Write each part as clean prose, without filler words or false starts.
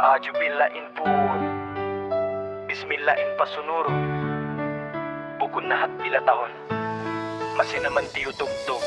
Ajubillain po Bismillain pasunuro Bukod na hatpila taon Masinaman tiyo tugtog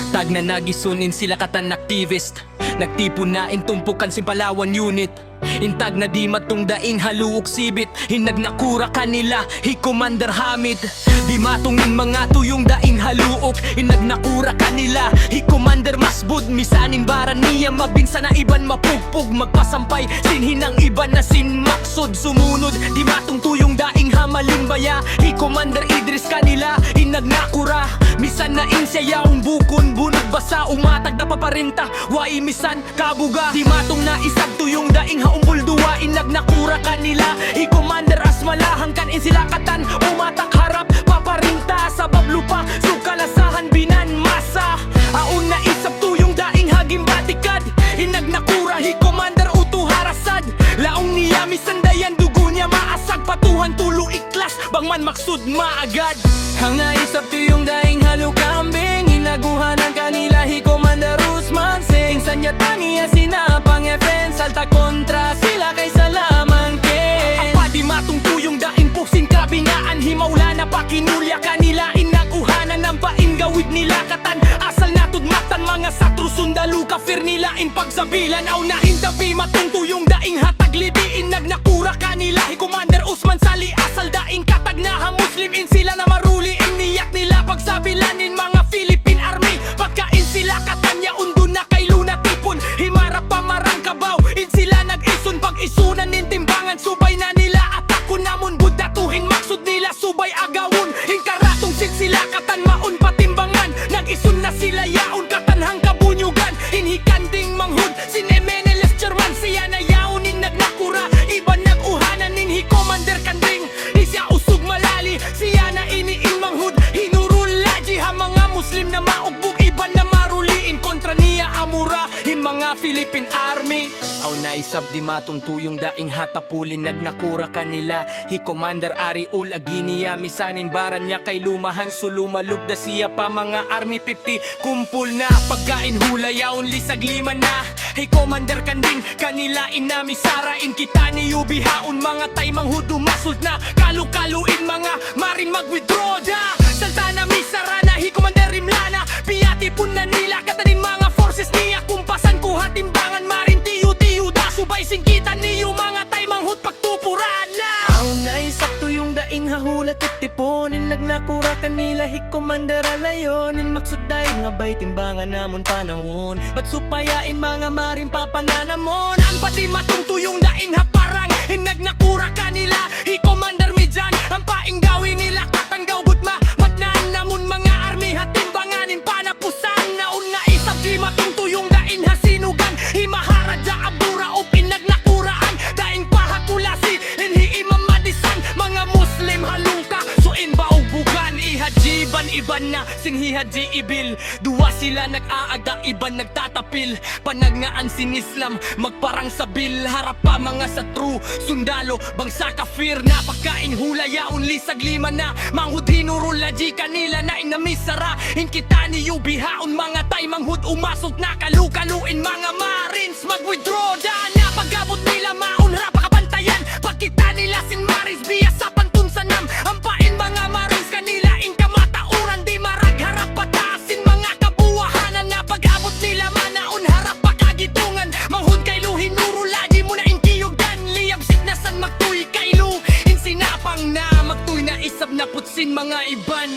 Tag na nagisunin sila katan activist Nagtipon na tumpukan si Palawan unit Intag na di matong daing haluok sibit Hinag nakura kanila, hi Commander Hamid Di matungin mga tuyong daing haluok Hinag nakura kanila, hi Commander Masbud Misaning baran niya mabinsa na iban mapugpug Magpasampay, sinhinang iban na sinmaksod Sumunod, di matong tuyong daing hamalimbaya Hi Commander Idris kanila, hinag nakura Misan na insya yaong bukon bunag basa Umatag na paparinta, wai misan kabuga Di matong na isag tuyong daing haumbol duwa Inag nakura kanila, hi Commander Asmalahang kanin sila katan Umatak harap, paparinta sa bablupa Sukalasahan binan masa Aun na isap tuyong daing hagim batikad Inag nakura, hi Commander Utu Harasad Laong niya misandayan dugo niya maasag Patuhan tulo iklas, bangman maksud maagad Hanga isap tuyong daing halukambing Hinaguhan ang kanila hi Commander Usman Sing sanya tangiya sinapang FN Salta kontra sila kay salaman ken Apa di matong tuyong daing pusing kabingaan Himawla na pakinulya kanila Inaguhanan ng paingawid nila katan Asal na tudmatan mga satro sundalu Kafir nila in pagsabilan Aw na hintabi matong tuyong daing hatag lidiin Nagnakura kanila hi Commander Usman Sali asal daing katag na Muslim in sila na maruli Iniyak nila pagsabilanin mga Philippine Army Pagkain sila katanya undo na kay Luna Tipon Himarap pamarang kabaw In sila nag-ison pag-isunan nin timbangan Subay na nila atako namon budatuhin Maksud nila subay agawon Hingkaratong sila katan maun patimbangan Nag-ison na sila yaon katanhang kabunyugan Inhikanding manghud sin MNLF chairman Siya na yaonin nagnakura Iban nag-uhanan nin hi Commander Kanding Di siya usog malali Siya na iniin manghud Hinurulaji ha mga Muslim na maugbog Iban na maruliin kontra niya amura Hin mga Philippine Army Aw naisab di matong tuyong daing hatapulin Nagnakura kanila hi Commander Ari Ul Aginiya Misanin baran niya kay lumahan Sulumalub da siya pa mga Army 50 Kumpul na pagkain hula yaon lisag lima na Hi Commander Kanding kanila inami sarain Kita ni Yubihaon mga taymang hudu masult na Kalukaluin mga maring mag-withdraw da Salta na misara na hi Commander Rimlana Piyati pun na nila katanin mga forces niya Kumpasan ko hatimbangan marin tiyo-tiyo da Subay singkitan niyo mga taymang hud pagtupuran na Aw naisap tuyong daing hahulat at tiponin Nagnakura kanila hi Commander Alayonin Maksud daing nga bay timbangan namon panahon Ba't supayain mga maring papananamon Ang pati matong tuyong daing haparang Nagnakura kanila hi Commander Midjan Ang paing gawin nila katanggaw butma Matnaan namon mga army hatimbanganin panapusan Naun na isap di matong tuyong daing hasinugan Himahara da abura o pinagnakuraan Daing pahakulasi inhi imam madisan Mga Muslim halungka suin baubugan Ihajiban iban na singhi haji ibil Duwa sila nag-aagda iban nagtatapil Panagngaan sin Islam magparang sabil Harap pa mga satru sundalo bangsa kafir Na pagkain hula yaon lisag lima na Manghud hinurulaji kanila na inamisara Hinkita ni Yubihaon mga taymang hud umasot na kalukaluin Mga Marines mag-withdraw da na Pagabot nila maunra pakabantayan Pagkita nila sin Maris biya sa pantunsanam Ang pain mga Marines kanila in kamatauran Di maragharap pataasin mga kabuwahanan Na pag-abot nila manaon harap pakagitungan Manghud kay luhin nurulaji mo na inkiyugdan Liyab siknasan magtuy kay lu In sinapang na magtuy na isab na putsin mga iban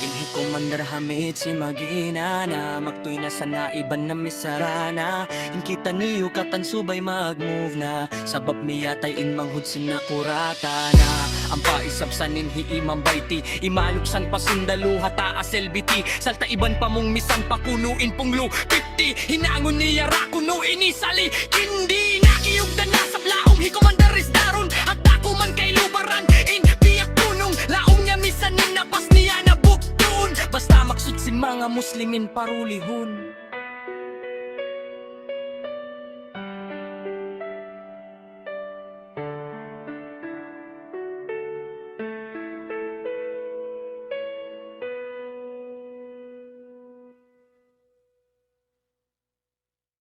Inhi Commander Hamid si Magina na Magtuy na sana iban na misarana Inkita niyo katan subay mag-move na Sabab miyatay in manghud sinakurata na Ang paisap sa ninhi imam bayti Imaluksan pa sundalu hata aselbiti Salta iban pa mong misan pakunuin punglo 50 Hinangon niya rakuno inisali Kindi nakiyugdan na sa blaong hi Commander Isdaron At ako man kay lubaran in biyak punong Laong niya misanin na pas niya na Basta maksud si mga Muslimin parulihon